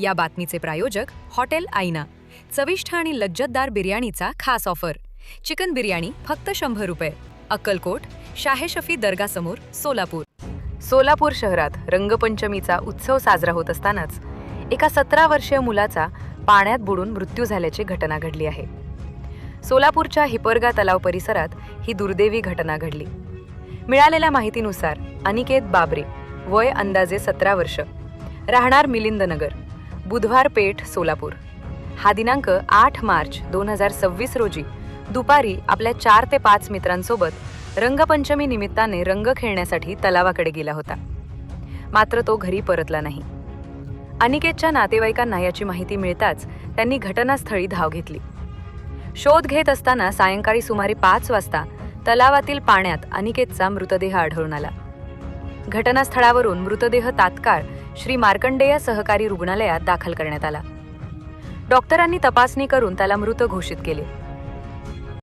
या बातमीचे प्रायोजक हॉटेल आईना. चविष्ट आणि लज्जतदार बिर्याणीचा खास ऑफर. चिकन बिर्याणी फक्त 100 रुपये. अक्कलकोट, शाहे शफी दर्गासमोर, सोलापूर. सोलापूर शहरात रंगपंचमीचा उत्सव साजरा होत असतानाच एका 17 वर्षीय मुलाचा पाण्यात बुडून मृत्यू झाल्याची घटना घडली आहे. सोलापूरच्या हिपरगा तलाव परिसरात ही दुर्दैवी घटना घडली. मिळालेल्या माहितीनुसार अनिकेत बाबरे, वय अंदाजे 17 वर्ष, राहणार मिलिंदनगर, बुधवार पेठ, सोलापूर, हा दिनांक 8 मार्च 2026 रोजी दुपारी आपल्या 4 ते 5 मित्रांसोबत रंगपंचमी निमित्ताने रंग खेळण्यासाठी तलावाकडे गेला होता. मात्र तो घरी परतला नाही. अनिकेतच्या नातेवाईकांना याची माहिती मिळताच त्यांनी घटनास्थळी धाव घेतली. शोध घेत असताना सायंकाळी सुमारे 5 वाजता तलावातील पाण्यात अनिकेतचा मृतदेह आढळून आला. घटनास्थळावरून मृतदेह तात्काळ श्री मार्कंडेय सहकारी रुग्णालयात दाखल करण्यात आला. डॉक्टरांनी तपासणी करून त्याला मृत घोषित केले.